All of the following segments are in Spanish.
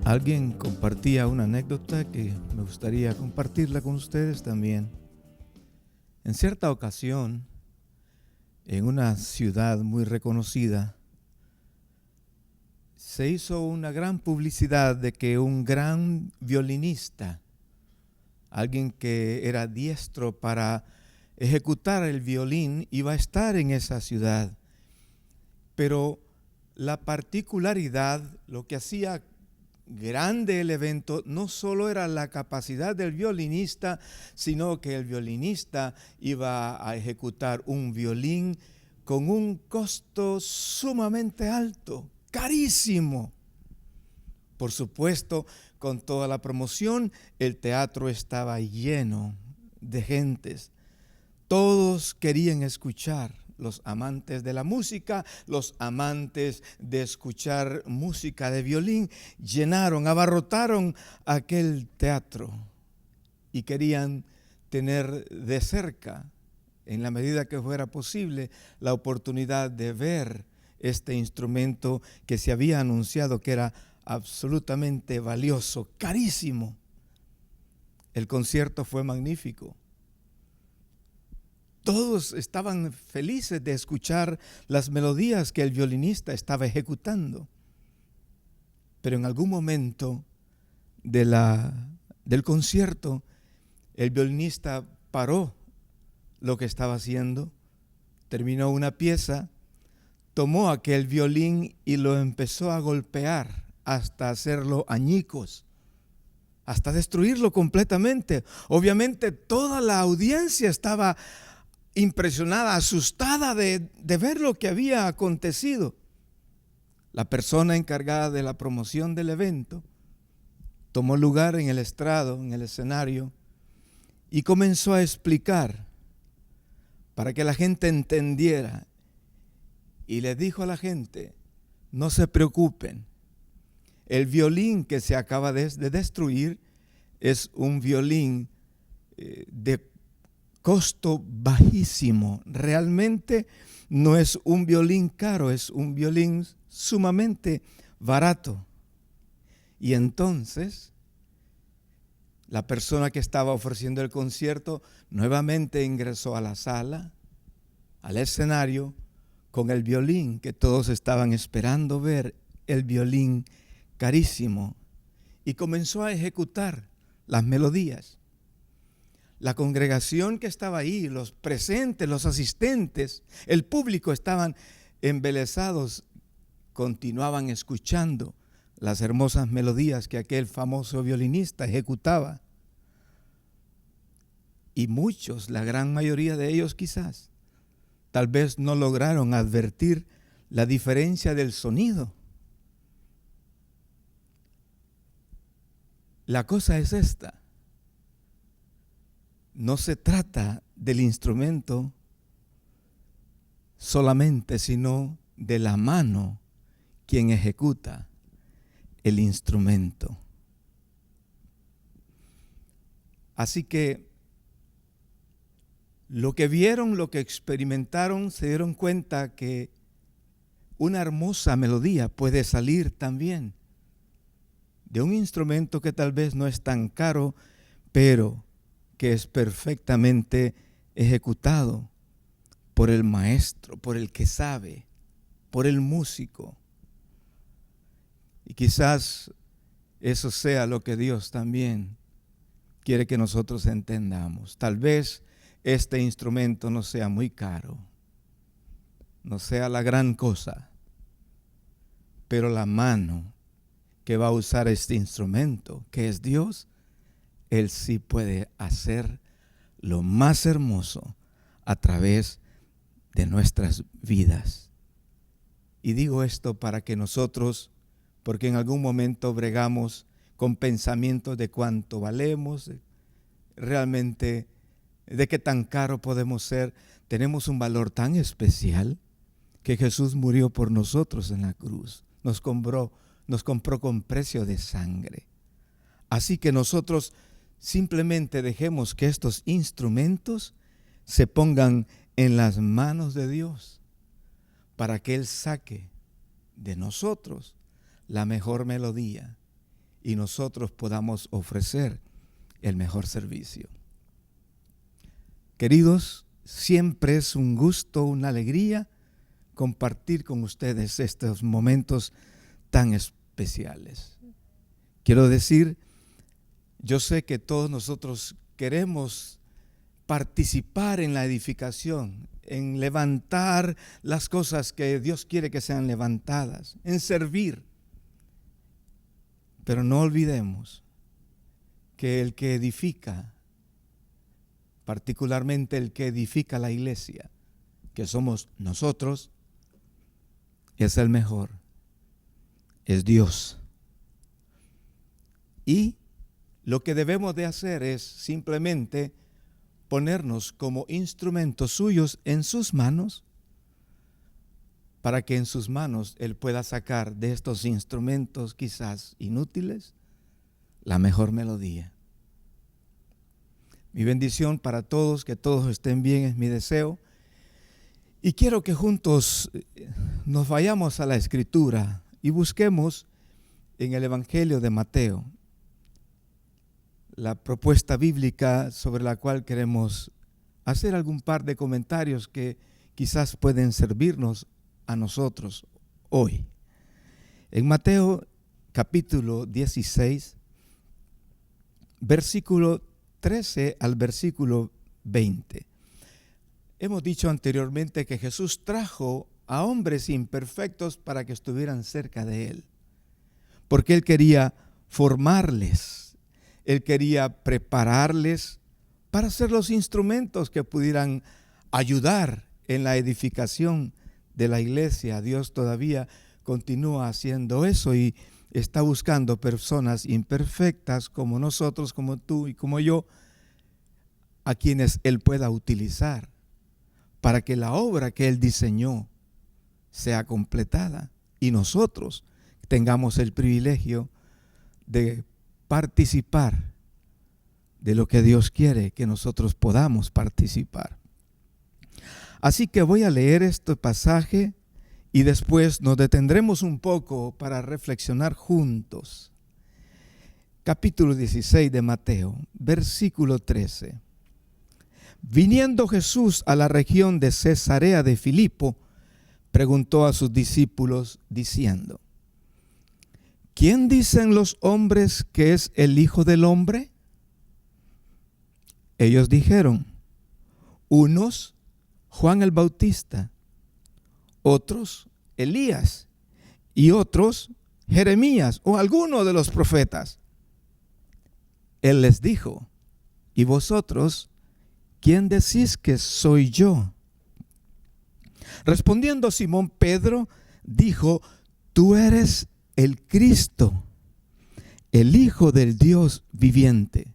Alguien compartía una anécdota que me gustaría compartirla con ustedes también. En cierta ocasión, en una ciudad muy reconocida, se hizo una gran publicidad de que un gran violinista, alguien que era diestro para ejecutar el violín, iba a estar en esa ciudad. Pero la particularidad, lo que hacía grande el evento, no solo era la capacidad del violinista, sino que el violinista iba a ejecutar un violín con un costo sumamente alto, carísimo. Por supuesto, con toda la promoción, el teatro estaba lleno de gentes. Todos querían escuchar. Los amantes de la música, los amantes de escuchar música de violín, abarrotaron aquel teatro y querían tener de cerca, en la medida que fuera posible, la oportunidad de ver este instrumento que se había anunciado que era absolutamente valioso, carísimo. El concierto fue magnífico. Todos estaban felices de escuchar las melodías que el violinista estaba ejecutando. Pero en algún momento del concierto, el violinista paró lo que estaba haciendo, terminó una pieza, tomó aquel violín y lo empezó a golpear hasta hacerlo añicos, hasta destruirlo completamente. Obviamente toda la audiencia estaba impresionada, asustada de ver lo que había acontecido. La persona encargada de la promoción del evento tomó lugar en el estrado, en el escenario, y comenzó a explicar para que la gente entendiera. Y le dijo a la gente: no se preocupen, el violín que se acaba de destruir es un violín de costo bajísimo. Realmente no es un violín caro, es un violín sumamente barato. Y entonces la persona que estaba ofreciendo el concierto nuevamente ingresó a la sala, al escenario, con el violín que todos estaban esperando ver, el violín carísimo, y comenzó a ejecutar las melodías. La congregación que estaba ahí, los presentes, los asistentes, el público estaban embelesados, continuaban escuchando las hermosas melodías que aquel famoso violinista ejecutaba. Y muchos, la gran mayoría de ellos quizás, tal vez no lograron advertir la diferencia del sonido. La cosa es esta. No se trata del instrumento solamente, sino de la mano quien ejecuta el instrumento. Así que lo que vieron, lo que experimentaron, se dieron cuenta que una hermosa melodía puede salir también de un instrumento que tal vez no es tan caro, pero que es perfectamente ejecutado por el maestro, por el que sabe, por el músico. Y quizás eso sea lo que Dios también quiere que nosotros entendamos. Tal vez este instrumento no sea muy caro, no sea la gran cosa, pero la mano que va a usar este instrumento, que es Dios, Él sí puede hacer lo más hermoso a través de nuestras vidas. Y digo esto para que nosotros, porque en algún momento bregamos con pensamientos de cuánto valemos, realmente de qué tan caro podemos ser. Tenemos un valor tan especial que Jesús murió por nosotros en la cruz. Nos compró con precio de sangre. Así que nosotros simplemente dejemos que estos instrumentos se pongan en las manos de Dios para que Él saque de nosotros la mejor melodía y nosotros podamos ofrecer el mejor servicio. Queridos, siempre es un gusto, una alegría compartir con ustedes estos momentos tan especiales. Quiero decir, yo sé que todos nosotros queremos participar en la edificación, en levantar las cosas que Dios quiere que sean levantadas, en servir. Pero no olvidemos que el que edifica, particularmente el que edifica la iglesia, que somos nosotros, es el mejor, es Dios. Y lo que debemos de hacer es simplemente ponernos como instrumentos suyos en sus manos, para que en sus manos Él pueda sacar de estos instrumentos quizás inútiles la mejor melodía. Mi bendición para todos, que todos estén bien, es mi deseo. Y quiero que juntos nos vayamos a la Escritura y busquemos en el Evangelio de Mateo la propuesta bíblica sobre la cual queremos hacer algún par de comentarios que quizás pueden servirnos a nosotros hoy. En Mateo capítulo 16, versículo 13 al versículo 20. Hemos dicho anteriormente que Jesús trajo a hombres imperfectos para que estuvieran cerca de Él, porque Él quería formarles. Él quería prepararles para ser los instrumentos que pudieran ayudar en la edificación de la iglesia. Dios todavía continúa haciendo eso y está buscando personas imperfectas como nosotros, como tú y como yo, a quienes Él pueda utilizar para que la obra que Él diseñó sea completada y nosotros tengamos el privilegio de participar de lo que Dios quiere que nosotros podamos participar. Así que voy a leer este pasaje y después nos detendremos un poco para reflexionar juntos. Capítulo 16 de Mateo, versículo 13. Viniendo Jesús a la región de Cesarea de Filipo, preguntó a sus discípulos diciendo: ¿quién dicen los hombres que es el Hijo del Hombre? Ellos dijeron: unos, Juan el Bautista, otros, Elías, y otros, Jeremías o alguno de los profetas. Él les dijo: ¿y vosotros, quién decís que soy yo? Respondiendo Simón Pedro, dijo: tú eres el Cristo, el Hijo del Dios viviente.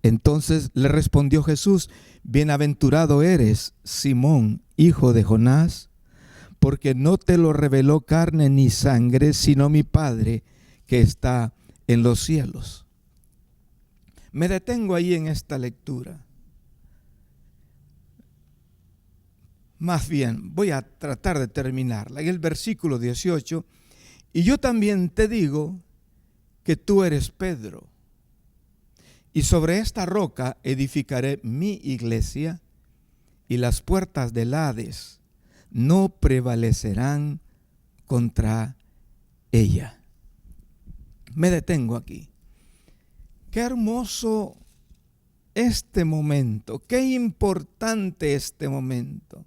Entonces le respondió Jesús: bienaventurado eres, Simón, hijo de Jonás, porque no te lo reveló carne ni sangre, sino mi Padre que está en los cielos. Me detengo ahí en esta lectura. Más bien, voy a tratar de terminarla. En el versículo 18, y yo también te digo que tú eres Pedro, y sobre esta roca edificaré mi iglesia, y las puertas del Hades no prevalecerán contra ella. Me detengo aquí. Qué hermoso este momento, qué importante este momento.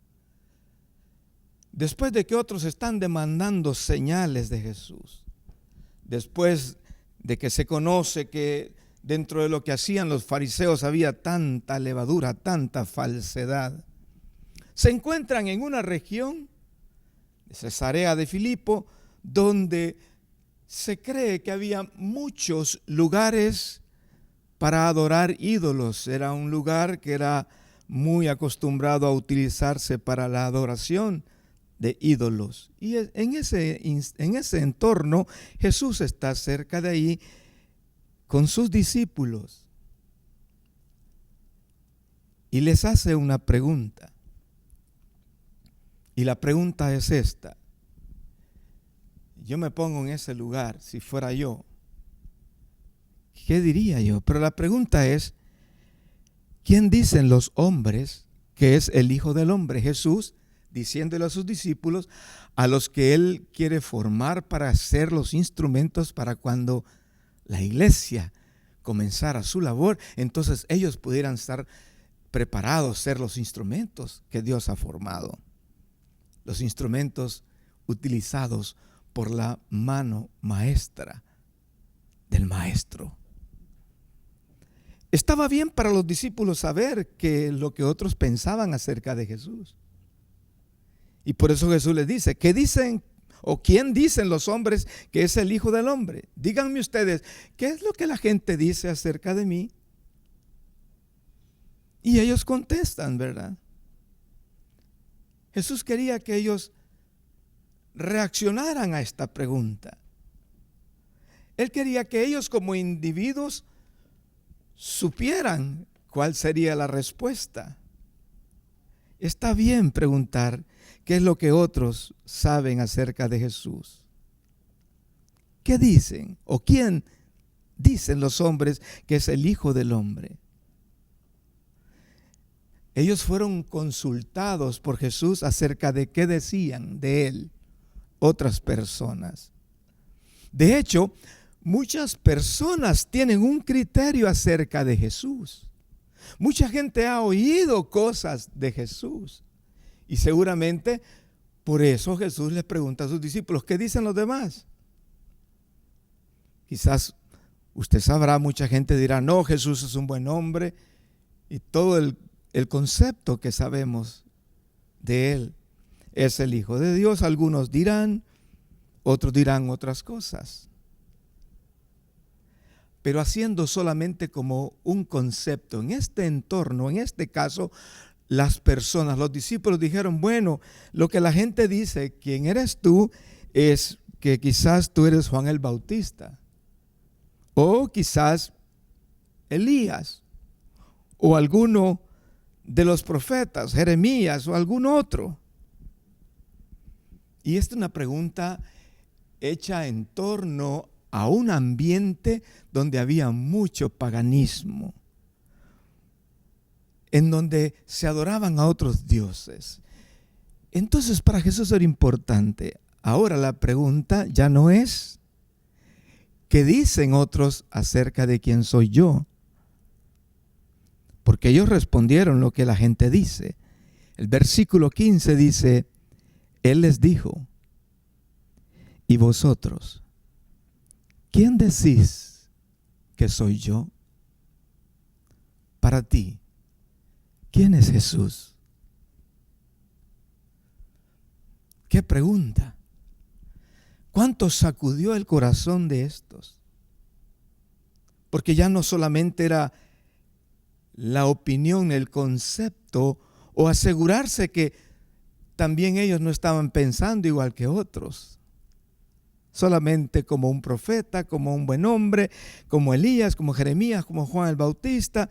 Después de que otros están demandando señales de Jesús, después de que se conoce que dentro de lo que hacían los fariseos había tanta levadura, tanta falsedad, se encuentran en una región de Cesarea de Filipo, donde se cree que había muchos lugares para adorar ídolos. Era un lugar que era muy acostumbrado a utilizarse para la adoración de ídolos. Y en ese entorno Jesús está cerca de ahí con sus discípulos y les hace una pregunta. Y la pregunta es esta: yo me pongo en ese lugar, si fuera yo, ¿qué diría yo? Pero la pregunta es, ¿quién dicen los hombres que es el Hijo del Hombre? Jesús, diciéndole a sus discípulos, a los que Él quiere formar para ser los instrumentos para cuando la iglesia comenzara su labor, entonces ellos pudieran estar preparados, ser los instrumentos que Dios ha formado. Los instrumentos utilizados por la mano maestra del Maestro. Estaba bien para los discípulos saber lo que otros pensaban acerca de Jesús. Y por eso Jesús les dice, ¿qué dicen o quién dicen los hombres que es el Hijo del Hombre? Díganme ustedes, ¿qué es lo que la gente dice acerca de mí? Y ellos contestan, ¿verdad? Jesús quería que ellos reaccionaran a esta pregunta. Él quería que ellos como individuos supieran cuál sería la respuesta. Está bien preguntar qué es lo que otros saben acerca de Jesús. ¿Qué dicen o quién dicen los hombres que es el Hijo del Hombre? Ellos fueron consultados por Jesús acerca de qué decían de Él otras personas. De hecho, muchas personas tienen un criterio acerca de Jesús. Mucha gente ha oído cosas de Jesús. Y seguramente por eso Jesús les pregunta a sus discípulos, ¿qué dicen los demás? Quizás usted sabrá, mucha gente dirá, no, Jesús es un buen hombre. Y todo el concepto que sabemos de Él es el Hijo de Dios. Algunos dirán, otros dirán otras cosas. Pero haciendo solamente como un concepto, en este entorno, en este caso, las personas, los discípulos dijeron, bueno, lo que la gente dice, ¿quién eres tú? Es que quizás tú eres Juan el Bautista, o quizás Elías, o alguno de los profetas, Jeremías, o algún otro. Y esta es una pregunta hecha en torno a un ambiente donde había mucho paganismo, en donde se adoraban a otros dioses. Entonces para Jesús era importante. Ahora la pregunta ya no es ¿qué dicen otros acerca de quién soy yo? Porque ellos respondieron lo que la gente dice. El versículo 15 dice, Él les dijo, ¿y vosotros? ¿Quién decís que soy yo? Para ti, ¿quién es Jesús? ¿Qué pregunta? ¿Cuánto sacudió el corazón de estos? Porque ya no solamente era la opinión, el concepto, o asegurarse que también ellos no estaban pensando igual que otros. Solamente como un profeta, como un buen hombre, como Elías, como Jeremías, como Juan el Bautista.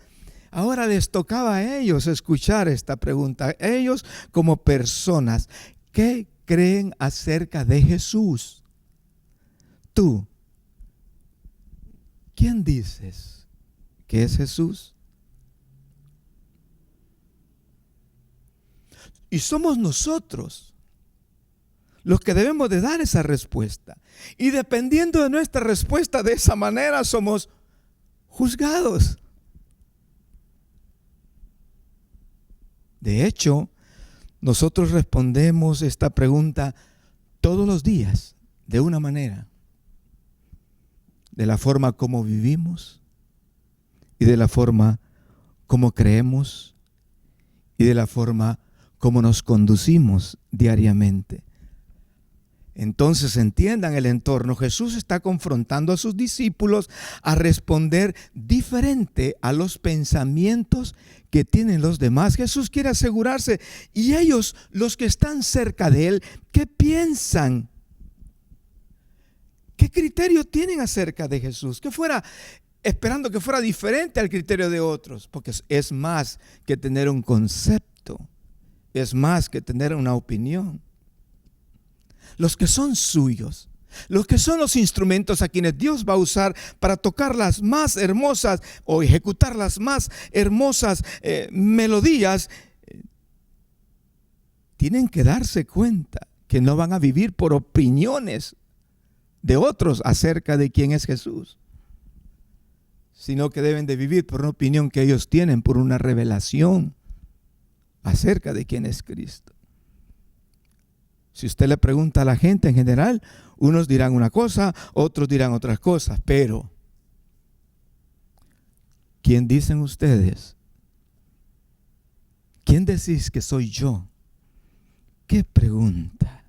Ahora les tocaba a ellos escuchar esta pregunta. Ellos como personas, ¿qué creen acerca de Jesús? Tú, ¿quién dices que es Jesús? Y somos nosotros los que debemos de dar esa respuesta. Y dependiendo de nuestra respuesta de esa manera somos juzgados. De hecho, nosotros respondemos esta pregunta todos los días de una manera. De la forma como vivimos y de la forma como creemos y de la forma como nos conducimos diariamente. Entonces entiendan el entorno. Jesús está confrontando a sus discípulos a responder diferente a los pensamientos que tienen los demás. Jesús quiere asegurarse, y ellos, los que están cerca de Él, ¿qué piensan? ¿Qué criterio tienen acerca de Jesús? Esperando que fuera diferente al criterio de otros, porque es más que tener un concepto, es más que tener una opinión. Los que son suyos, Los que son los instrumentos a quienes Dios va a usar para tocar las más hermosas o ejecutar las más hermosas melodías, tienen que darse cuenta que no van a vivir por opiniones de otros acerca de quién es Jesús, sino que deben de vivir por una opinión que ellos tienen, por una revelación acerca de quién es Cristo. Si usted le pregunta a la gente en general, unos dirán una cosa, otros dirán otras cosas, pero ¿quién dicen ustedes? ¿Quién decís que soy yo? ¿Qué pregunta?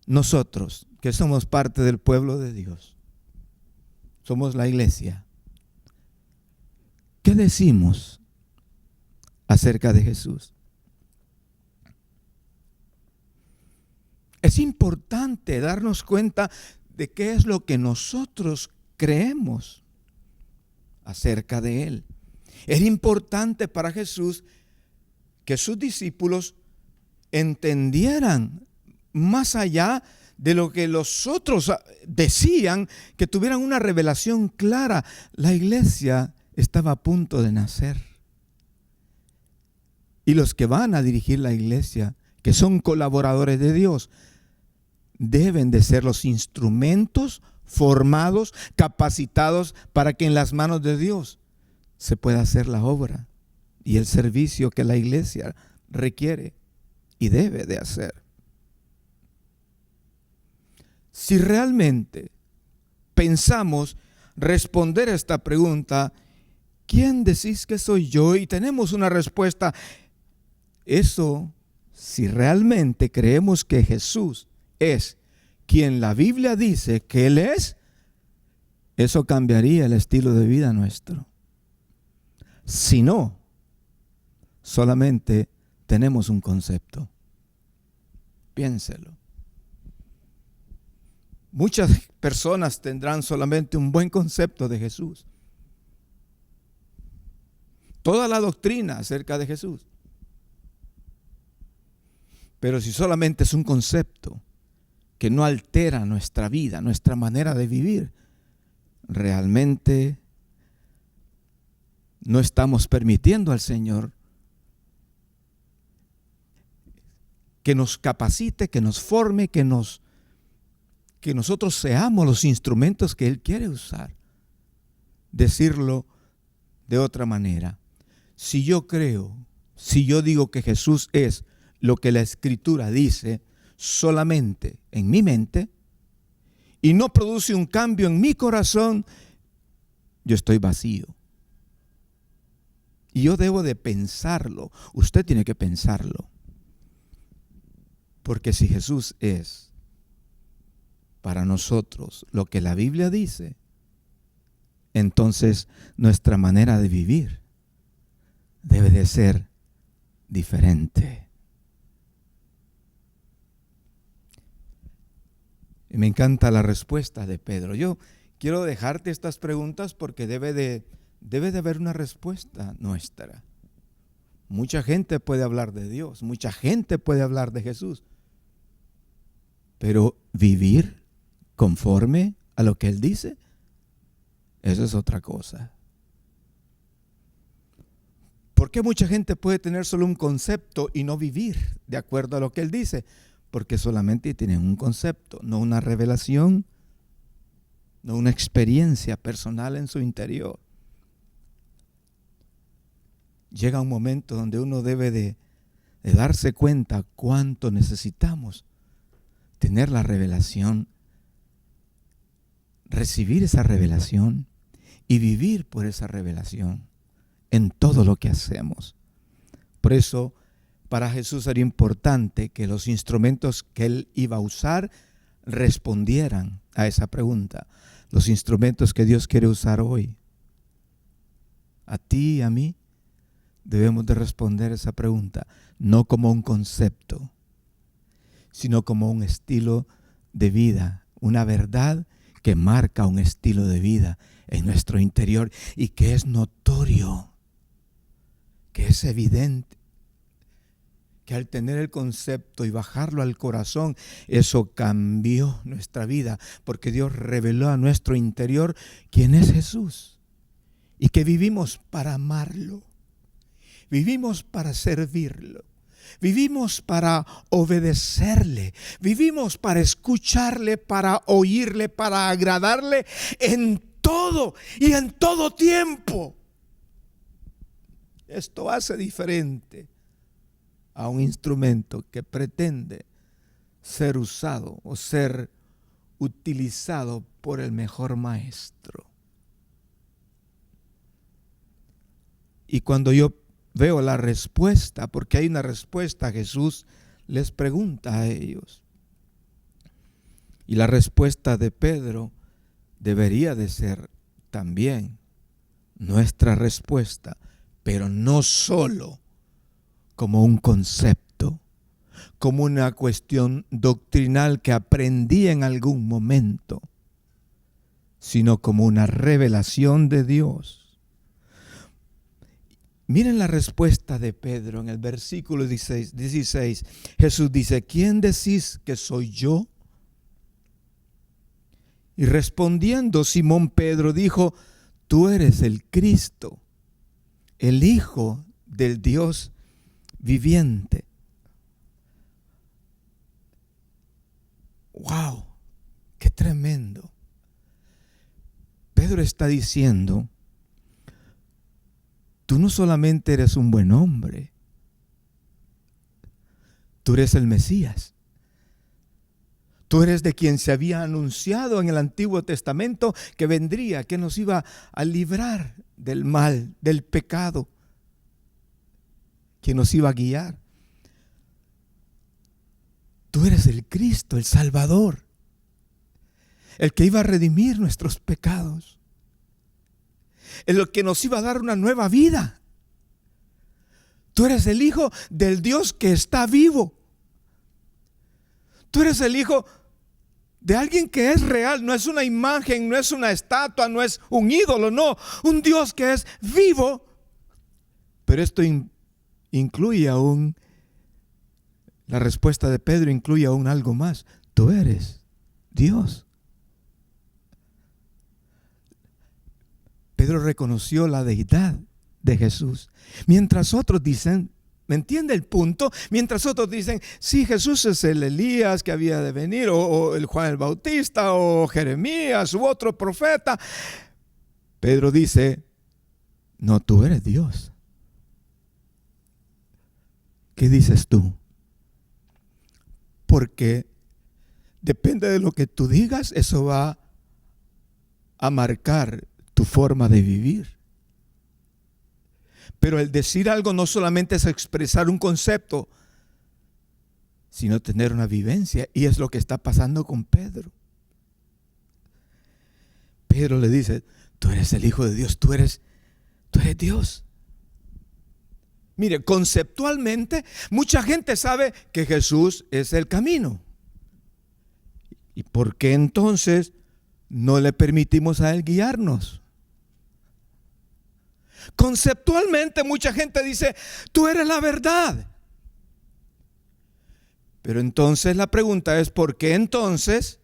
Nosotros, que somos parte del pueblo de Dios, somos la iglesia, ¿qué decimos acerca de Jesús? Es importante darnos cuenta de qué es lo que nosotros creemos acerca de Él. Es importante para Jesús que sus discípulos entendieran más allá de lo que los otros decían, que tuvieran una revelación clara. La iglesia estaba a punto de nacer. Y los que van a dirigir la iglesia, que son colaboradores de Dios, deben de ser los instrumentos formados, capacitados para que en las manos de Dios se pueda hacer la obra y el servicio que la iglesia requiere y debe de hacer. Si realmente pensamos responder a esta pregunta, ¿quién decís que soy yo? Y tenemos una respuesta. Eso, si realmente creemos que Jesús es quien la Biblia dice que Él es, eso cambiaría el estilo de vida nuestro. Si no, solamente tenemos un concepto. Piénselo. Muchas personas tendrán solamente un buen concepto de Jesús. Toda la doctrina acerca de Jesús. Pero si solamente es un concepto que no altera nuestra vida, nuestra manera de vivir, realmente no estamos permitiendo al Señor que nos capacite, que nos forme, que nosotros seamos los instrumentos que Él quiere usar. Decirlo de otra manera, si yo creo, si yo digo que Jesús es lo que la Escritura dice solamente en mi mente y no produce un cambio en mi corazón, yo estoy vacío. Y yo debo de pensarlo. Usted tiene que pensarlo. Porque si Jesús es para nosotros lo que la Biblia dice, entonces nuestra manera de vivir debe de ser diferente. Y me encanta la respuesta de Pedro. Yo quiero dejarte estas preguntas porque debe de haber una respuesta nuestra. Mucha gente puede hablar de Dios, mucha gente puede hablar de Jesús, pero vivir conforme a lo que Él dice, eso es otra cosa. ¿Por qué mucha gente puede tener solo un concepto y no vivir de acuerdo a lo que Él dice? Porque solamente tienen un concepto, no una revelación, no una experiencia personal en su interior. Llega un momento donde uno debe de darse cuenta cuánto necesitamos tener la revelación, recibir esa revelación y vivir por esa revelación en todo lo que hacemos. Por eso, para Jesús era importante que los instrumentos que Él iba a usar respondieran a esa pregunta. Los instrumentos que Dios quiere usar hoy, a ti y a mí, debemos de responder esa pregunta, no como un concepto, sino como un estilo de vida, una verdad que marca un estilo de vida en nuestro interior y que es notorio, que es evidente, que al tener el concepto y bajarlo al corazón, eso cambió nuestra vida, porque Dios reveló a nuestro interior quién es Jesús y que vivimos para amarlo, vivimos para servirlo, vivimos para obedecerle, vivimos para escucharle, para oírle, para agradarle en todo y en todo tiempo. Esto hace diferente a un instrumento que pretende ser usado o ser utilizado por el mejor maestro. Y cuando yo veo la respuesta, porque hay una respuesta, Jesús les pregunta a ellos. Y la respuesta de Pedro debería de ser también nuestra respuesta, pero no solo como un concepto, como una cuestión doctrinal que aprendí en algún momento, sino como una revelación de Dios. Miren la respuesta de Pedro en el versículo 16. Jesús dice: ¿quién decís que soy yo? Y respondiendo Simón Pedro dijo: tú eres el Cristo, el Hijo del Dios viviente. ¡Wow! ¡Qué tremendo! Pedro está diciendo: tú no solamente eres un buen hombre, tú eres el Mesías. Tú eres de quien se había anunciado en el Antiguo Testamento que vendría, que nos iba a librar del mal, del pecado, que nos iba a guiar. Tú eres el Cristo, el Salvador, el que iba a redimir nuestros pecados, el que nos iba a dar una nueva vida. Tú eres el Hijo del Dios que está vivo. Tú eres el Hijo de alguien que es real, no es una imagen, no es una estatua, no es un ídolo, no, un Dios que es vivo. Pero esto incluye aún, la respuesta de Pedro incluye aún algo más: tú eres Dios. Pedro reconoció la deidad de Jesús, mientras otros dicen, ¿me entiende el punto? Mientras otros dicen: sí, Jesús es el Elías que había de venir, o el Juan el Bautista, o Jeremías, u otro profeta. Pedro dice: no, tú eres Dios. ¿Qué dices tú? Porque depende de lo que tú digas, eso va a marcar tu forma de vivir. Pero el decir algo no solamente es expresar un concepto, sino tener una vivencia. Y es lo que está pasando con Pedro. Pedro le dice: tú eres el Hijo de Dios, tú eres Dios. Mire, conceptualmente, mucha gente sabe que Jesús es el camino. ¿Y por qué entonces no le permitimos a Él guiarnos? Conceptualmente mucha gente dice: tú eres la verdad. Pero entonces la pregunta es: ¿por qué entonces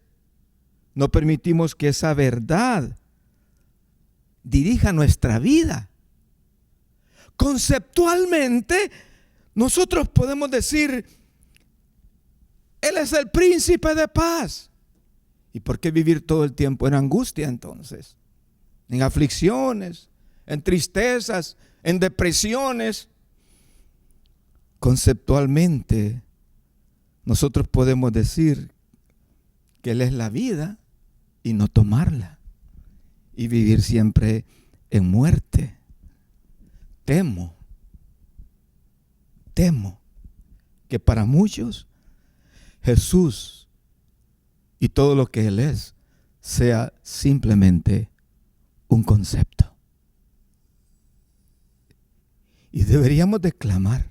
no permitimos que esa verdad dirija nuestra vida? Conceptualmente nosotros podemos decir: Él es el príncipe de paz. ¿Y por qué vivir todo el tiempo en angustia entonces? En aflicciones, en tristezas, en depresiones. Conceptualmente, nosotros podemos decir que Él es la vida y no tomarla, y vivir siempre en muerte. Temo que para muchos Jesús y todo lo que Él es sea simplemente un concepto. Y deberíamos de clamar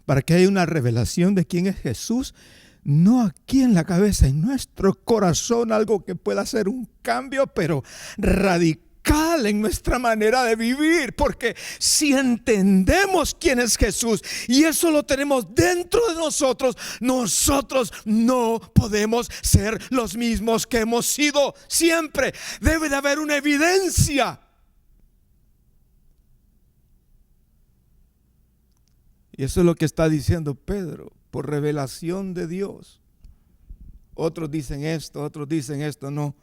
para que haya una revelación de quién es Jesús, no aquí en la cabeza, en nuestro corazón, algo que pueda hacer un cambio, pero radical radical en nuestra manera de vivir, porque si entendemos quién es Jesús y eso lo tenemos dentro de nosotros, nosotros no podemos ser los mismos que hemos sido siempre. Debe de haber una evidencia. Y eso es lo que está diciendo Pedro, por revelación de Dios. Otros dicen esto, no.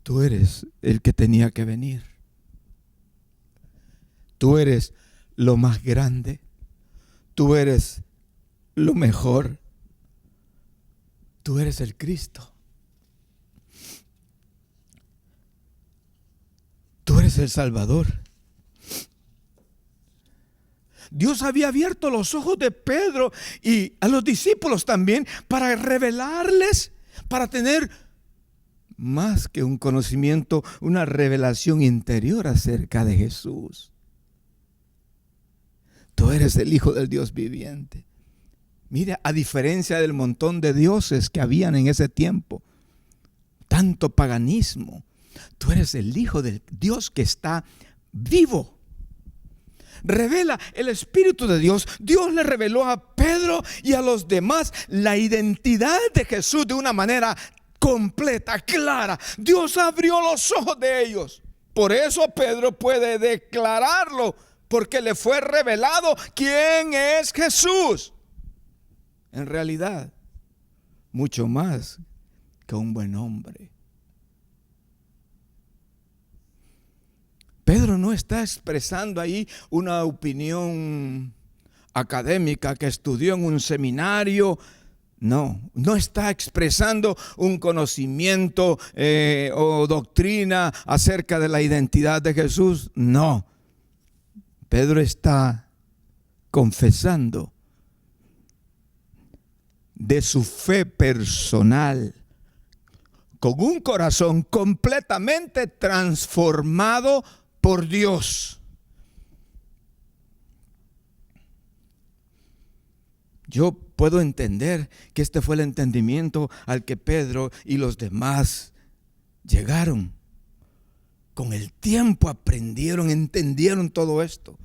Tú eres el que tenía que venir. Tú eres lo más grande. Tú eres lo mejor. Tú eres el Cristo. Tú eres el Salvador. Dios había abierto los ojos de Pedro y a los discípulos también para revelarles, para tener más que un conocimiento, una revelación interior acerca de Jesús. Tú eres el Hijo del Dios viviente. Mira, a diferencia del montón de dioses que habían en ese tiempo, tanto paganismo, tú eres el Hijo del Dios que está vivo. Revela el Espíritu de Dios. Dios le reveló a Pedro y a los demás la identidad de Jesús de una manera completa, clara. Dios abrió los ojos de ellos. Por eso Pedro puede declararlo, porque le fue revelado quién es Jesús. En realidad, mucho más que un buen hombre. Pedro no está expresando ahí una opinión académica que estudió en un seminario. No está expresando un conocimiento o doctrina acerca de la identidad de Jesús. No. Pedro está confesando de su fe personal, con un corazón completamente transformado por Dios. Yo puedo entender que este fue el entendimiento al que Pedro y los demás llegaron. Con el tiempo aprendieron, entendieron todo esto.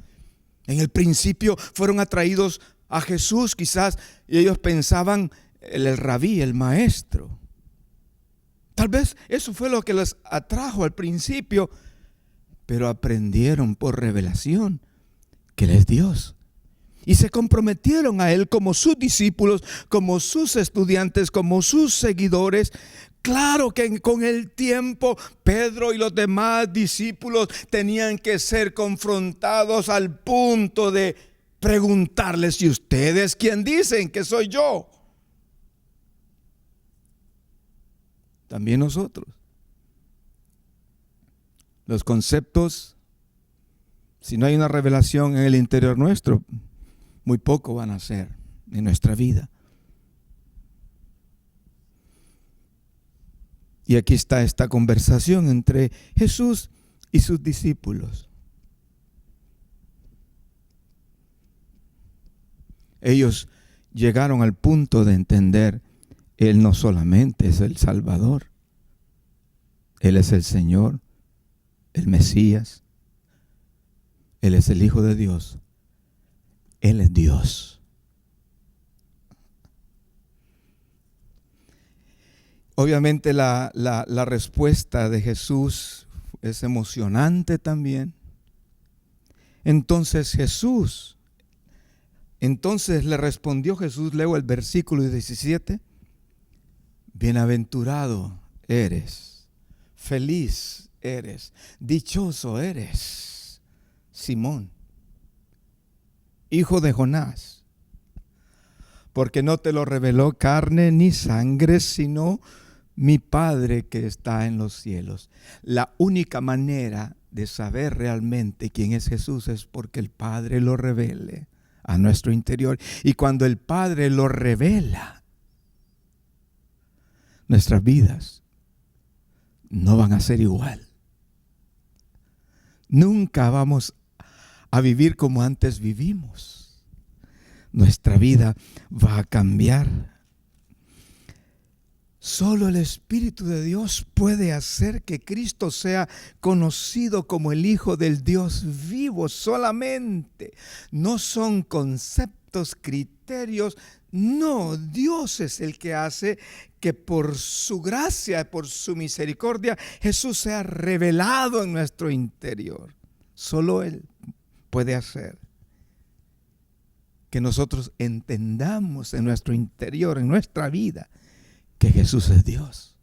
En el principio fueron atraídos a Jesús, quizás, y ellos pensaban el rabí, el maestro. Tal vez eso fue lo que les atrajo al principio, pero aprendieron por revelación que Él es Dios. Y se comprometieron a Él como sus discípulos, como sus estudiantes, como sus seguidores. Claro que con el tiempo Pedro y los demás discípulos tenían que ser confrontados al punto de preguntarles: ¿y ustedes quién dicen que soy yo? También nosotros. Los conceptos, si no hay una revelación en el interior nuestro, muy poco van a ser en nuestra vida. Y aquí está esta conversación entre Jesús y sus discípulos. Ellos llegaron al punto de entender: Él no solamente es el Salvador, Él es el Señor, el Mesías, Él es el Hijo de Dios, Él es Dios. Obviamente la respuesta de Jesús es emocionante también. Entonces le respondió Jesús, leo el versículo 17: bienaventurado eres, feliz eres, dichoso eres, Simón, hijo de Jonás, porque no te lo reveló carne ni sangre, sino mi Padre que está en los cielos. La única manera de saber realmente quién es Jesús es porque el Padre lo revele a nuestro interior. Y cuando el Padre lo revela, nuestras vidas no van a ser igual. Nunca vamos a vivir como antes vivimos. Nuestra vida va a cambiar. Solo el Espíritu de Dios puede hacer que Cristo sea conocido como el Hijo del Dios vivo solamente. No son conceptos, criterios. No, Dios es el que hace que por su gracia, por su misericordia, Jesús sea revelado en nuestro interior. Solo Él puede hacer que nosotros entendamos en nuestro interior, en nuestra vida, que Jesús es Dios.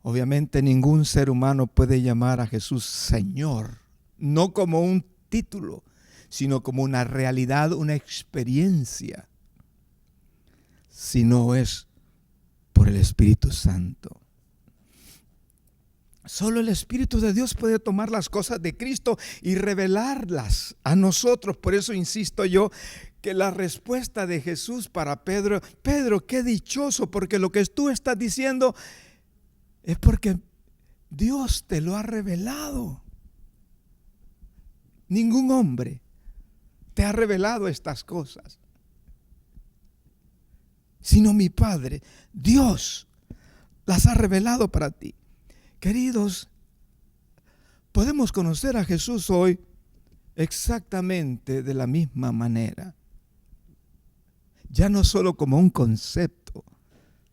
Obviamente ningún ser humano puede llamar a Jesús Señor, no como un título, sino como una realidad, una experiencia, si no es por el Espíritu Santo. Solo el Espíritu de Dios puede tomar las cosas de Cristo y revelarlas a nosotros. Por eso insisto yo que la respuesta de Jesús para Pedro, Pedro, qué dichoso, porque lo que tú estás diciendo es porque Dios te lo ha revelado. Ningún hombre te ha revelado estas cosas, sino mi Padre, Dios, las ha revelado para ti. Queridos, podemos conocer a Jesús hoy exactamente de la misma manera. Ya no solo como un concepto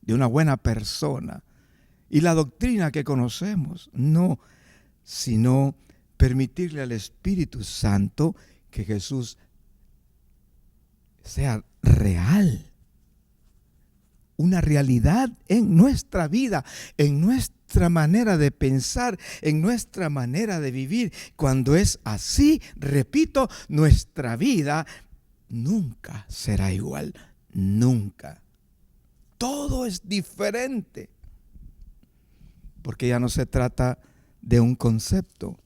de una buena persona y la doctrina que conocemos, no, sino permitirle al Espíritu Santo que Jesús sea real, una realidad en nuestra vida, en nuestra manera de pensar, en nuestra manera de vivir. Cuando es así, repito, nuestra vida nunca será igual, nunca. Todo es diferente, porque ya no se trata de un concepto,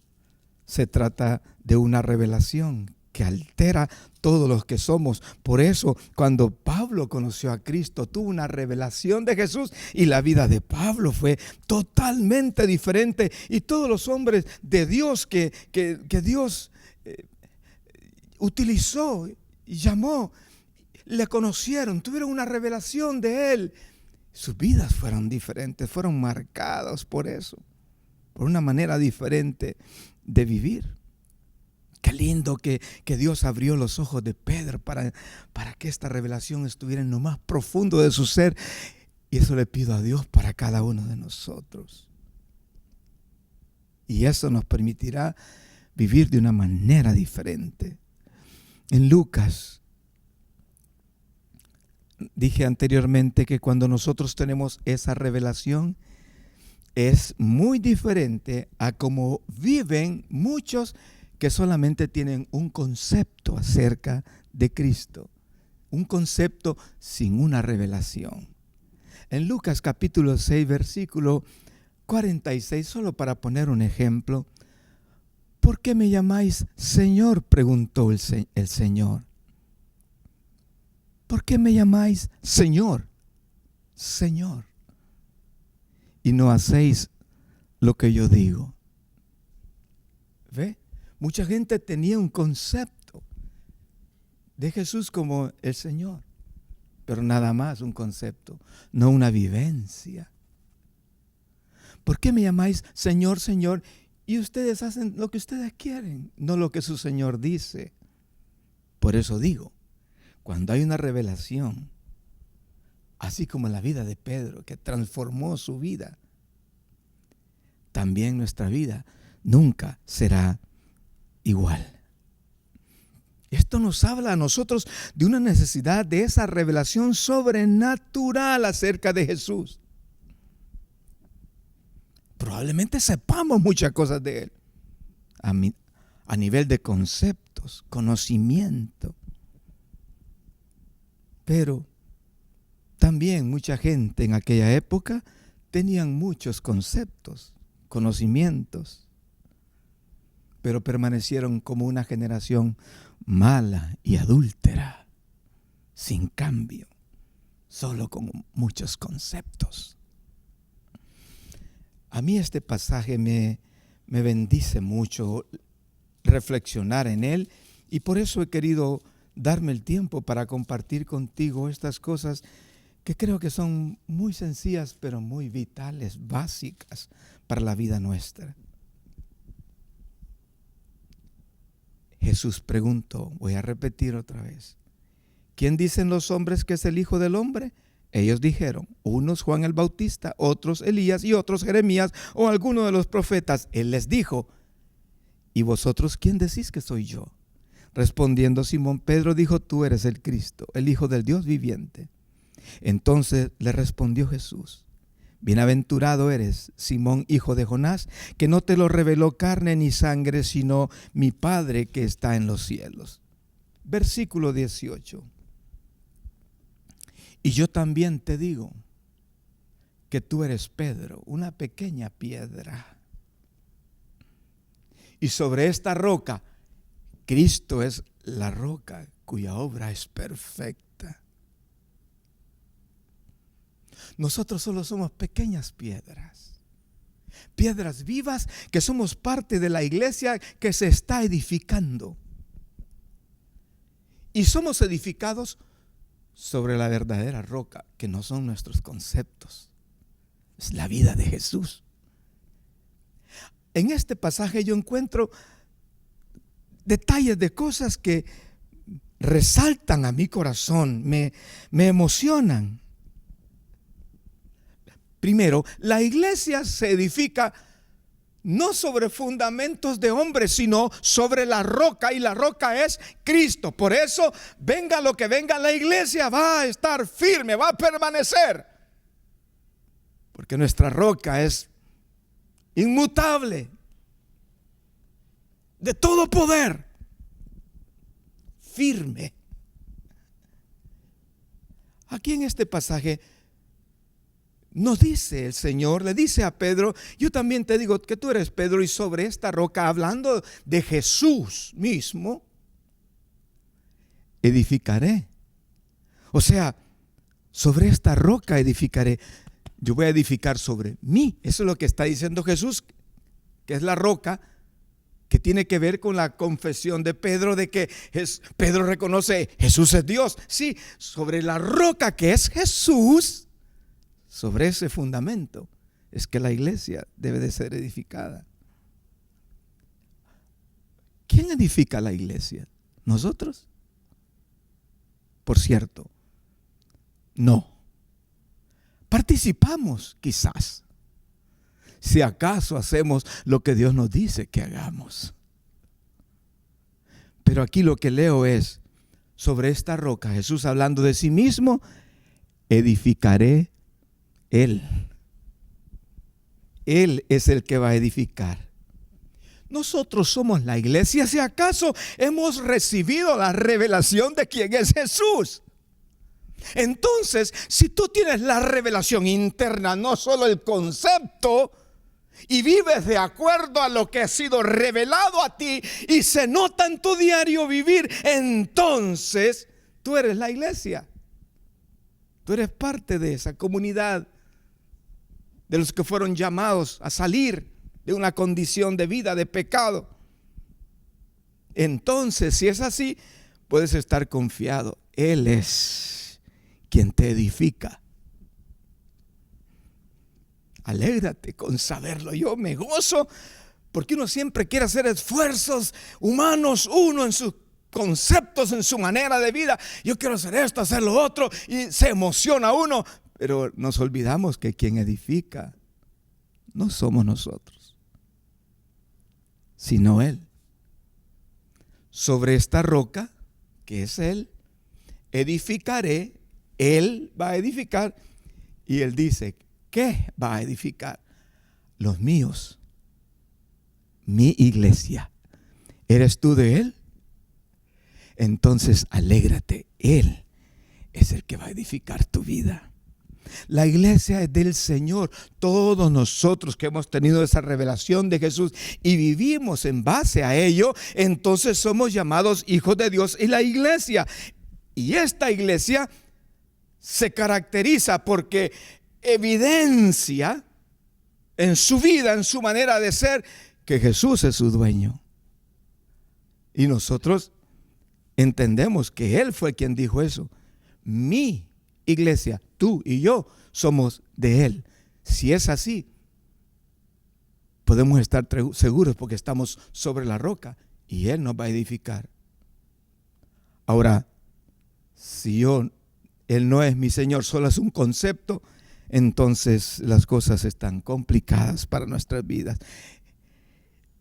se trata de una revelación que altera todos los que somos. Por eso, cuando Pablo conoció a Cristo, tuvo una revelación de Jesús y la vida de Pablo fue totalmente diferente. Y todos los hombres de Dios que Dios utilizó y llamó, le conocieron, tuvieron una revelación de Él. Sus vidas fueron diferentes, fueron marcadas por eso, por una manera diferente de vivir. Qué lindo que Dios abrió los ojos de Pedro para que esta revelación estuviera en lo más profundo de su ser. Y eso le pido a Dios para cada uno de nosotros. Y eso nos permitirá vivir de una manera diferente. En Lucas, dije anteriormente que cuando nosotros tenemos esa revelación, es muy diferente a cómo viven muchos que solamente tienen un concepto acerca de Cristo, un concepto sin una revelación. En Lucas capítulo 6, versículo 46, solo para poner un ejemplo, ¿por qué me llamáis Señor?, preguntó el Señor. ¿Por qué me llamáis Señor? Señor. Y no hacéis lo que yo digo. ¿Ve? Mucha gente tenía un concepto de Jesús como el Señor, pero nada más un concepto, no una vivencia. ¿Por qué me llamáis Señor, Señor? Y ustedes hacen lo que ustedes quieren, no lo que su Señor dice. Por eso digo, cuando hay una revelación, así como la vida de Pedro, que transformó su vida, también nuestra vida nunca será igual. Esto nos habla a nosotros de una necesidad de esa revelación sobrenatural acerca de Jesús. Probablemente sepamos muchas cosas de Él a nivel de conceptos, conocimiento. Pero también mucha gente en aquella época tenían muchos conceptos, conocimientos, pero permanecieron como una generación mala y adúltera, sin cambio, solo con muchos conceptos. A mí este pasaje me bendice mucho reflexionar en él, y por eso he querido darme el tiempo para compartir contigo estas cosas que creo que son muy sencillas, pero muy vitales, básicas para la vida nuestra. Jesús preguntó, voy a repetir otra vez, ¿quién dicen los hombres que es el Hijo del Hombre? Ellos dijeron, unos Juan el Bautista, otros Elías y otros Jeremías o alguno de los profetas. Él les dijo, ¿y vosotros quién decís que soy yo? Respondiendo Simón Pedro dijo, tú eres el Cristo, el Hijo del Dios viviente. Entonces le respondió Jesús, bienaventurado eres, Simón, hijo de Jonás, que no te lo reveló carne ni sangre, sino mi Padre que está en los cielos. Versículo 18. Y yo también te digo que tú eres Pedro, una pequeña piedra. Y sobre esta roca, Cristo es la roca cuya obra es perfecta. Nosotros solo somos pequeñas piedras, piedras vivas que somos parte de la iglesia que se está edificando. Y somos edificados sobre la verdadera roca, que no son nuestros conceptos, es la vida de Jesús. En este pasaje yo encuentro detalles de cosas que resaltan a mi corazón, me emocionan. Primero, la iglesia se edifica no sobre fundamentos de hombres, sino sobre la roca, y la roca es Cristo. Por eso, venga lo que venga, la iglesia va a estar firme, va a permanecer, porque nuestra roca es inmutable, de todo poder, firme. Aquí en este pasaje nos dice el Señor, le dice a Pedro, yo también te digo que tú eres Pedro, y sobre esta roca, hablando de Jesús mismo, edificaré. O sea, sobre esta roca edificaré. Yo voy a edificar sobre mí. Eso es lo que está diciendo Jesús, que es la roca, que tiene que ver con la confesión de Pedro de que Pedro reconoce Jesús es Dios. Sí, sobre la roca que es Jesús, sobre ese fundamento es que la iglesia debe de ser edificada. ¿Quién edifica la iglesia? ¿Nosotros? Por cierto, no. Participamos quizás, si acaso hacemos lo que Dios nos dice que hagamos. Pero aquí lo que leo es, sobre esta roca, Jesús hablando de sí mismo, edificaré. Él es el que va a edificar. Nosotros somos la iglesia, si acaso hemos recibido la revelación de quién es Jesús. Entonces, si tú tienes la revelación interna, no solo el concepto, y vives de acuerdo a lo que ha sido revelado a ti y se nota en tu diario vivir, entonces tú eres la iglesia. Tú eres parte de esa comunidad de los que fueron llamados a salir de una condición de vida de pecado. Entonces, si es así, puedes estar confiado. Él es quien te edifica. Alégrate con saberlo. Yo me gozo porque uno siempre quiere hacer esfuerzos humanos, uno en sus conceptos, en su manera de vida. Yo quiero hacer esto, hacer lo otro, y se emociona uno. Pero nos olvidamos que quien edifica no somos nosotros, sino Él. Sobre esta roca, que es Él, edificaré. Él va a edificar. Y Él dice, ¿qué va a edificar? Los míos, mi iglesia. ¿Eres tú de Él? Entonces alégrate, Él es el que va a edificar tu vida. La iglesia es del Señor. Todos nosotros que hemos tenido esa revelación de Jesús y vivimos en base a ello, entonces somos llamados hijos de Dios y la iglesia. Y esta iglesia se caracteriza porque evidencia en su vida, en su manera de ser, que Jesús es su dueño. Y nosotros entendemos que Él fue quien dijo eso. Mi iglesia, tú y yo somos de Él. Si es así, podemos estar seguros porque estamos sobre la roca y Él nos va a edificar. Ahora, si Él no es mi Señor, solo es un concepto, entonces las cosas están complicadas para nuestras vidas.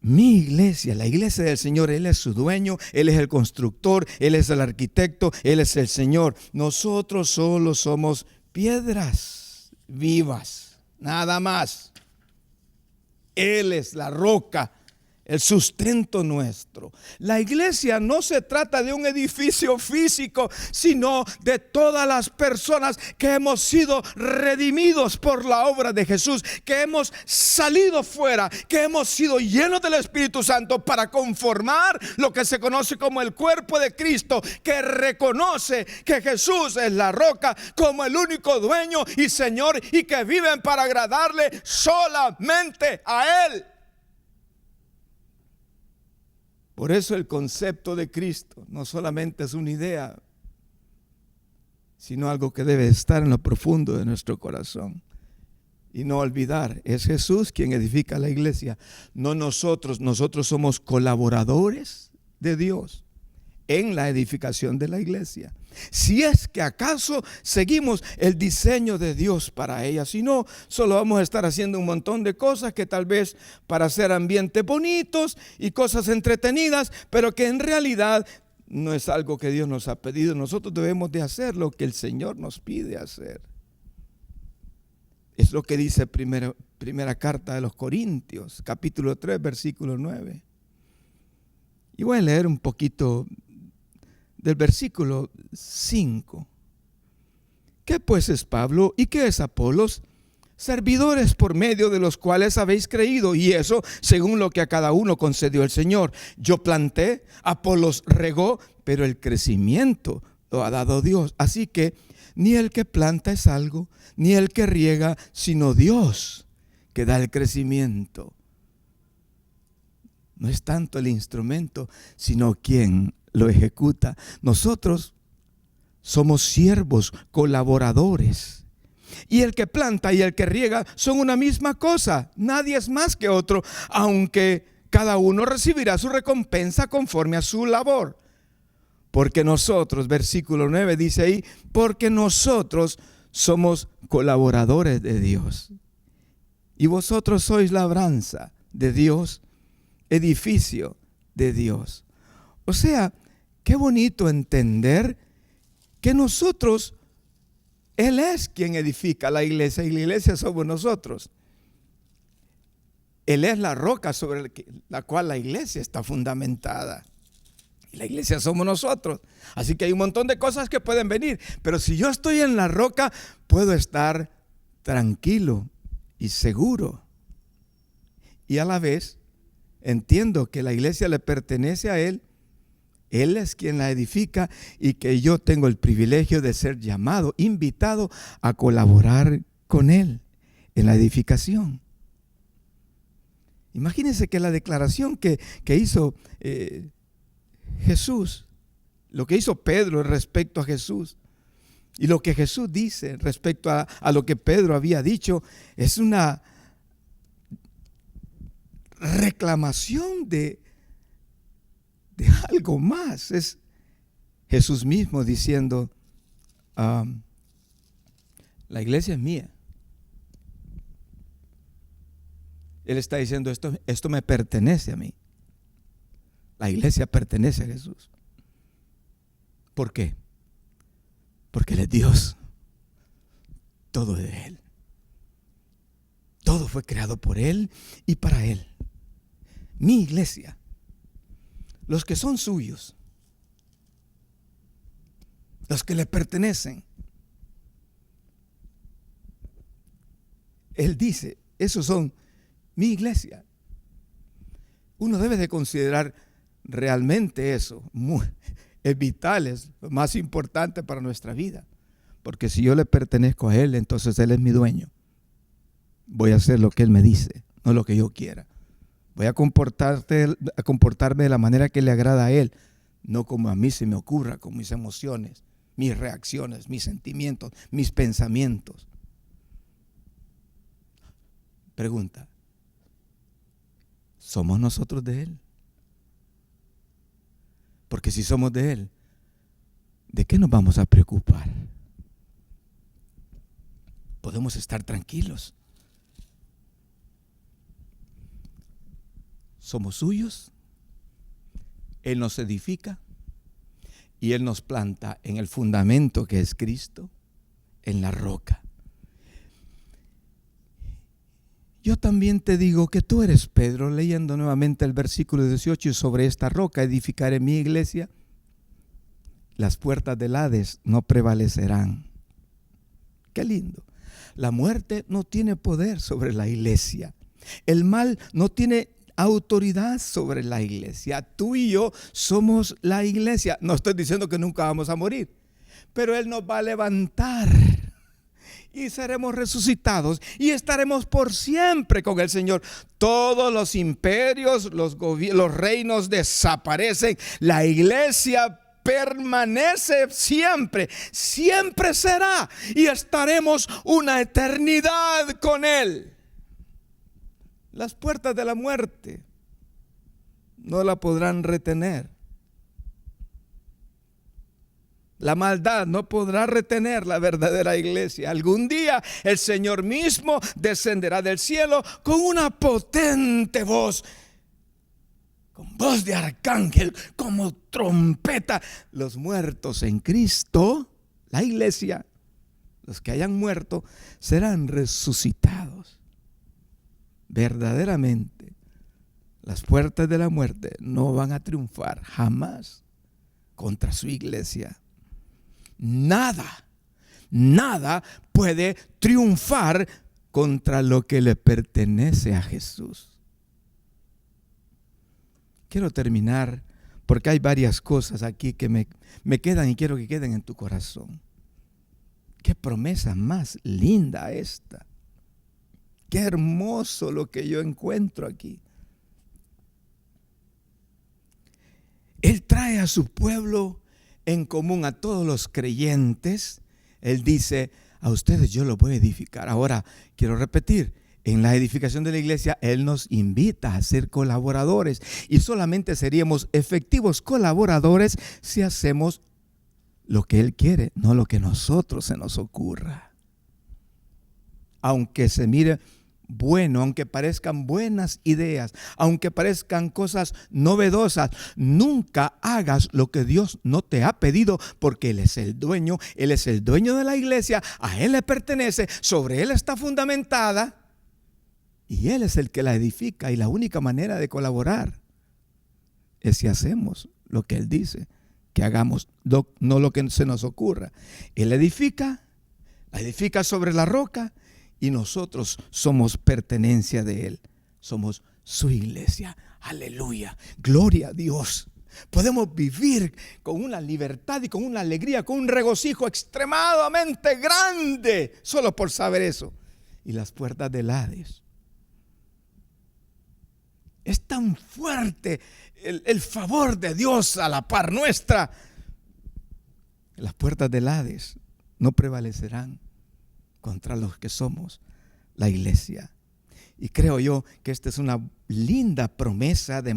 Mi iglesia, la iglesia del Señor, Él es su dueño, Él es el constructor, Él es el arquitecto, Él es el Señor. Nosotros solo somos piedras vivas, nada más. Él es la roca, el sustento nuestro. La iglesia no se trata de un edificio físico, sino de todas las personas que hemos sido redimidos por la obra de Jesús, que hemos salido fuera, que hemos sido llenos del Espíritu Santo para conformar lo que se conoce como el cuerpo de Cristo, que reconoce que Jesús es la roca como el único dueño y Señor, y que viven para agradarle solamente a Él. Por eso el concepto de Cristo no solamente es una idea, sino algo que debe estar en lo profundo de nuestro corazón. Y no olvidar, es Jesús quien edifica la iglesia, no nosotros. Nosotros somos colaboradores de Dios en la edificación de la iglesia. Si es que acaso seguimos el diseño de Dios para ella, si no, solo vamos a estar haciendo un montón de cosas que tal vez para hacer ambientes bonitos y cosas entretenidas, pero que en realidad no es algo que Dios nos ha pedido. Nosotros debemos de hacer lo que el Señor nos pide hacer. Es lo que dice primera carta de los Corintios, capítulo 3, versículo 9. Y voy a leer un poquito del versículo 5. ¿Qué pues es Pablo y qué es Apolos? Servidores por medio de los cuales habéis creído, y eso según lo que a cada uno concedió el Señor. Yo planté, Apolos regó, pero el crecimiento lo ha dado Dios. Así que ni el que planta es algo, ni el que riega, sino Dios que da el crecimiento. No es tanto el instrumento, sino quien lo ejecuta. Nosotros somos siervos, colaboradores. Y el que planta y el que riega son una misma cosa. Nadie es más que otro, aunque cada uno recibirá su recompensa conforme a su labor. Porque nosotros, versículo 9 dice ahí, porque nosotros somos colaboradores de Dios. Y vosotros sois labranza de Dios, edificio de Dios. O sea, qué bonito entender que nosotros, Él es quien edifica la iglesia y la iglesia somos nosotros. Él es la roca sobre la cual la iglesia está fundamentada. Y la iglesia somos nosotros. Así que hay un montón de cosas que pueden venir. Pero si yo estoy en la roca, puedo estar tranquilo y seguro. Y a la vez, entiendo que la iglesia le pertenece a Él. Él es quien la edifica y que yo tengo el privilegio de ser llamado, invitado a colaborar con Él en la edificación. Imagínense que la declaración que hizo Jesús, lo que hizo Pedro respecto a Jesús y lo que Jesús dice respecto a lo que Pedro había dicho, es una reclamación de algo más. Es Jesús mismo diciendo, la iglesia es mía. Él está diciendo, esto me pertenece a mí. La iglesia pertenece a Jesús. ¿Por qué? Porque Él es Dios. Todo es de Él. Todo fue creado por Él y para Él. Mi iglesia, los que son suyos, los que le pertenecen. Él dice, esos son mi iglesia. Uno debe de considerar realmente eso. Es vital, es lo más importante para nuestra vida. Porque si yo le pertenezco a Él, entonces Él es mi dueño. Voy a hacer lo que Él me dice, no lo que yo quiera. Voy a comportarme de la manera que le agrada a Él, no como a mí se me ocurra, con mis emociones, mis reacciones, mis sentimientos, mis pensamientos. Pregunta, ¿somos nosotros de Él? Porque si somos de Él, ¿de qué nos vamos a preocupar? Podemos estar tranquilos. Somos suyos. Él nos edifica y Él nos planta en el fundamento que es Cristo, en la roca. Yo también te digo que tú eres Pedro, leyendo nuevamente el versículo 18, y sobre esta roca edificaré mi iglesia, las puertas del Hades no prevalecerán. Qué lindo. La muerte no tiene poder sobre la iglesia. El mal no tiene autoridad sobre la iglesia. Tú y yo somos la iglesia. No estoy diciendo que nunca vamos a morir, pero Él nos va a levantar y seremos resucitados y estaremos por siempre con el Señor. Todos los imperios, los reinos desaparecen. La iglesia permanece siempre, siempre será, y estaremos una eternidad con Él. Las puertas de la muerte no la podrán retener. La maldad no podrá retener la verdadera iglesia. Algún día el Señor mismo descenderá del cielo con una potente voz, con voz de arcángel, como trompeta. Los muertos en Cristo, la iglesia, los que hayan muerto, serán resucitados. Verdaderamente, las puertas de la muerte no van a triunfar jamás contra su iglesia. Nada puede triunfar contra lo que le pertenece a Jesús. Quiero terminar porque hay varias cosas aquí que me quedan y quiero que queden en tu corazón. Qué promesa más linda esta. Qué hermoso lo que yo encuentro aquí. Él trae a su pueblo en común, a todos los creyentes. Él dice, a ustedes yo los voy a edificar. Ahora, quiero repetir, en la edificación de la iglesia, Él nos invita a ser colaboradores. Y solamente seríamos efectivos colaboradores si hacemos lo que Él quiere, no lo que a nosotros se nos ocurra. Aunque se mire bueno, aunque parezcan buenas ideas, aunque parezcan cosas novedosas, nunca hagas lo que Dios no te ha pedido, porque Él es el dueño de la iglesia, a Él le pertenece, sobre Él está fundamentada y Él es el que la edifica, y la única manera de colaborar es si hacemos lo que Él dice que hagamos, no lo que se nos ocurra. Él edifica sobre la roca, y nosotros somos pertenencia de Él. Somos su iglesia. Aleluya. Gloria a Dios. Podemos vivir con una libertad y con una alegría, con un regocijo extremadamente grande, solo por saber eso. Y las puertas del Hades. Es tan fuerte el favor de Dios a la par nuestra. Las puertas del Hades no prevalecerán contra los que somos la iglesia. Y creo yo que esta es una linda promesa de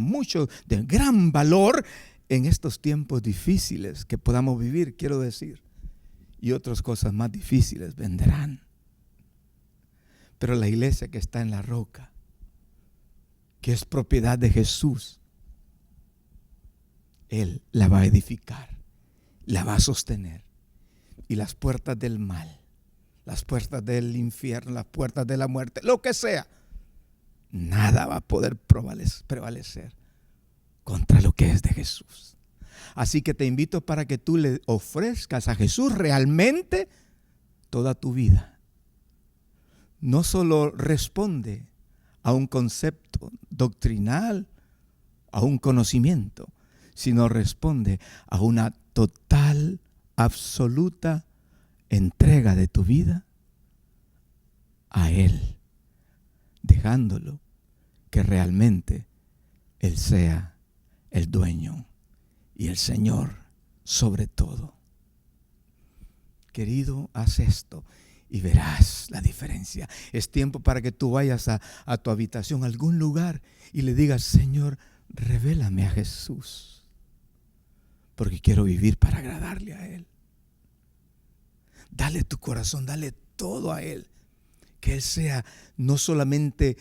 gran valor en estos tiempos difíciles que podamos vivir, quiero decir. Y otras cosas más difíciles vendrán. Pero la iglesia que está en la roca, que es propiedad de Jesús, Él la va a edificar, la va a sostener. Y las puertas del mal, las puertas del infierno, las puertas de la muerte, lo que sea, nada va a poder prevalecer contra lo que es de Jesús. Así que te invito para que tú le ofrezcas a Jesús realmente toda tu vida. No solo responde a un concepto doctrinal, a un conocimiento, sino responde a una total, absoluta entrega de tu vida a Él, dejándolo que realmente Él sea el dueño y el Señor sobre todo. querido, haz esto y verás la diferencia. Es tiempo para que tú vayas a tu habitación, a algún lugar, y le digas: Señor, revélame a Jesús, porque quiero vivir para agradarle a Él. Dale tu corazón, dale todo a Él. Que Él sea no solamente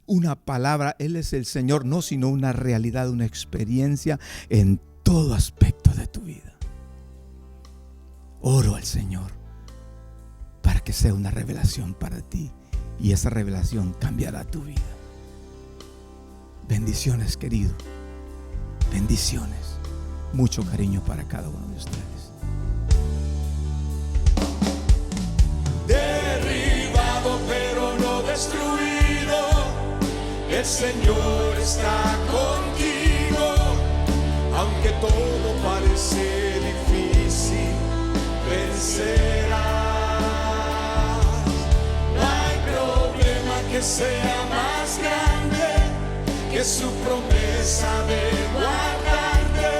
una palabra, Él es el Señor, no, sino una realidad, una experiencia en todo aspecto de tu vida. Oro al Señor para que sea una revelación para ti, y esa revelación cambiará tu vida. Bendiciones, querido. Bendiciones. Mucho cariño para cada uno de ustedes. Derribado pero no destruido, el Señor está contigo. Aunque todo parece difícil, vencerás. No hay problema que sea más grande que su promesa de guardarte.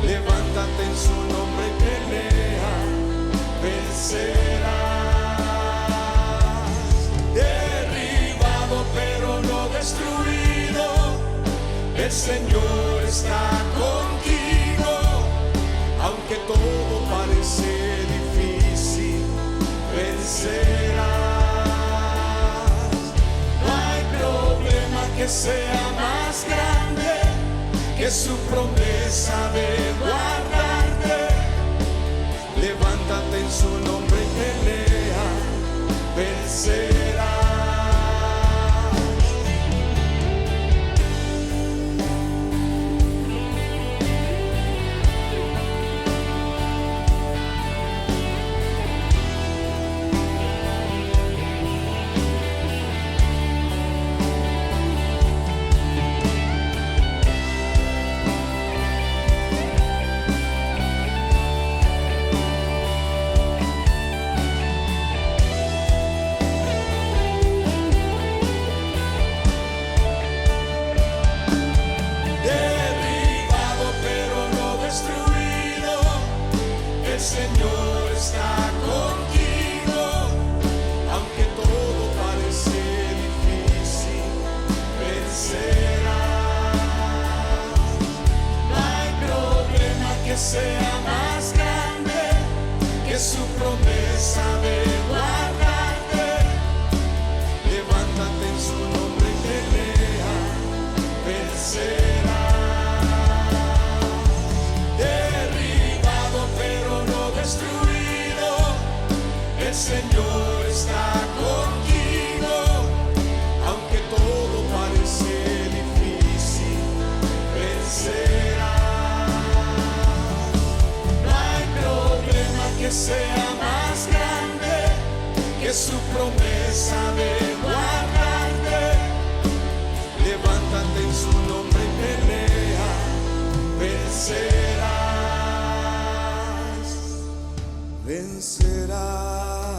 Levántate en su nombre y pelea, vencerás. Derribado pero no destruido, el Señor está contigo. Aunque todo parece difícil, vencerás. No hay problema que sea más grande que su promesa de guardarte. Levántate en su nombre y pelea, vencerás. El Señor está contigo. Aunque todo parece difícil, vencerás. No hay problema que sea más grande que su promesa de guardarte. Levántate en su nombre y pelea, vencerás. El Señor está contigo. Aunque todo parece difícil, vencerás. No hay problema que sea más grande que su promesa de guardarte. Levántate en su nombre y pelea, vencerás. Vencerás.